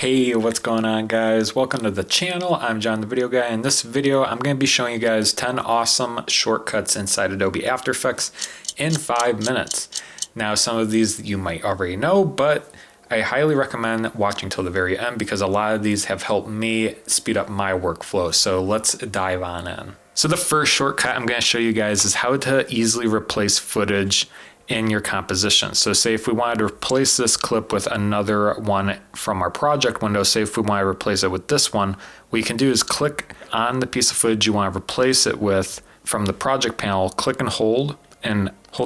Hey, what's going on, guys? Welcome to the channel. I'm John the Video Guy. In this video, I'm going to be showing you guys 10 awesome shortcuts inside Adobe After Effects in 5 minutes. Now, some of these you might already know, but I highly recommend watching till the very end because a lot of these have helped me speed up my workflow. So let's dive on in. So the first shortcut I'm going to show you guys is how to easily replace footage in your composition. So say if we wanted to replace this clip with another one from our project window, say if we want to replace it with this one, what you can do is click on the piece of footage you want to replace it with from the project panel, click and hold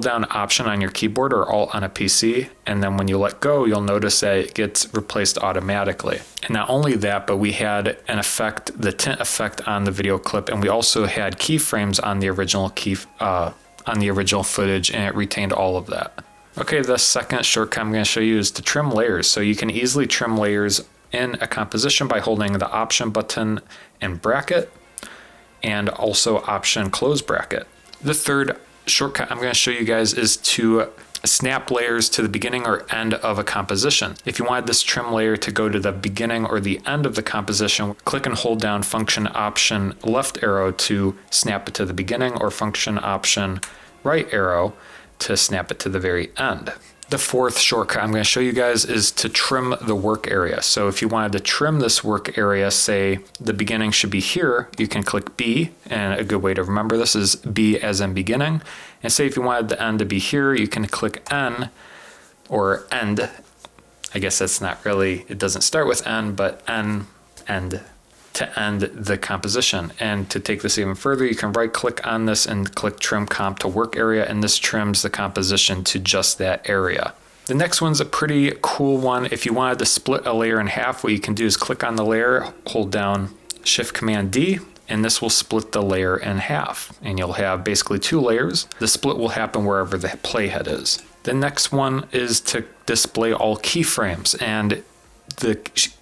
down Option on your keyboard or Alt on a PC, and then when you let go, you'll notice that it gets replaced automatically. And not only that, but we had an effect, the tint effect on the video clip, and we also had keyframes on the original footage, and it retained all of that. Okay, the second shortcut I'm going to show you is to trim layers. So you can easily trim layers in a composition by holding the Option button and bracket, and also Option close bracket. The third shortcut I'm going to show you guys is to snap layers to the beginning or end of a composition. If you wanted this trim layer to go to the beginning or the end of the composition, click and hold down Function Option left arrow to snap it to the beginning, or Function Option right arrow to snap it to the very end. The fourth shortcut I'm going to show you guys is to trim the work area. So if you wanted to trim this work area, say the beginning should be here, you can click B, and a good way to remember this is B as in beginning. And say if you wanted the end to be here, you can click N or end. I guess that's not really, it doesn't start with N, but N, end, to end the composition. And to take this even further, you can right click on this and click Trim Comp to Work Area, and this trims the composition to just that area. The next one's a pretty cool one. If you wanted to split a layer in half, what you can do is click on the layer, hold down Shift Command D, and this will split the layer in half. And you'll have basically two layers. The split will happen wherever the playhead is. The next one is to display all keyframes, and the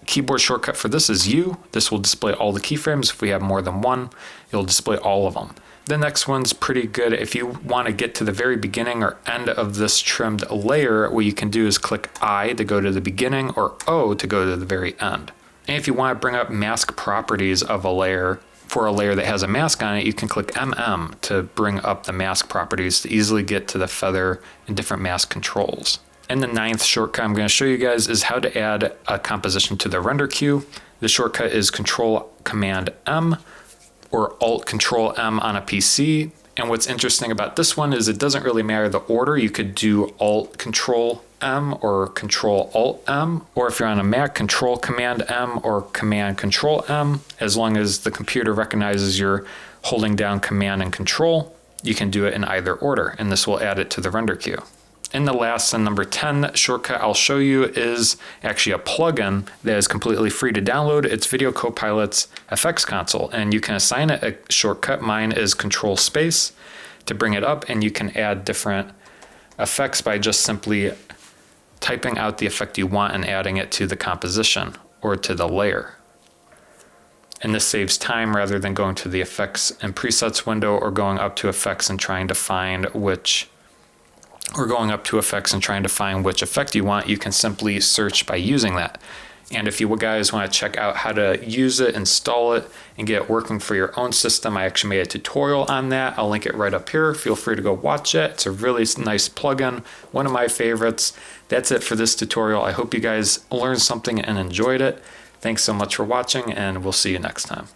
keyboard shortcut for this is U. This will display all the keyframes. If we have more than one, it'll display all of them. The next one's pretty good. If you want to get to the very beginning or end of this trimmed layer, what you can do is click I to go to the beginning, or O to go to the very end. And if you want to bring up mask properties of a layer, for a layer that has a mask on it, you can click MM to bring up the mask properties to easily get to the feather and different mask controls. And the ninth shortcut I'm going to show you guys is how to add a composition to the render queue. The shortcut is Control Command M or Alt Control M on a PC. And what's interesting about this one is it doesn't really matter the order. You could do Alt Control M or Control Alt M, or if you're on a Mac, Control Command M or Command Control M. As long as the computer recognizes you're holding down Command and Control, you can do it in either order, and this will add it to the render queue. And the last and number 10 shortcut I'll show you is actually a plugin that is completely free to download. It's Video Copilot's Effects Console, and you can assign it a shortcut. Mine is Control Space to bring it up, and you can add different effects by just simply typing out the effect you want and adding it to the composition or to the layer. And this saves time rather than going to the Effects and Presets window or going up to Effects and trying to find which effect you want. You can simply search by using that. And if you guys want to check out how to use it, install it, and get it working for your own system, I actually made a tutorial on that. I'll link it right up here. Feel free to go watch it. It's a really nice plugin, one of my favorites. That's it for this tutorial. I hope you guys learned something and enjoyed it. Thanks so much for watching, and we'll see you next time.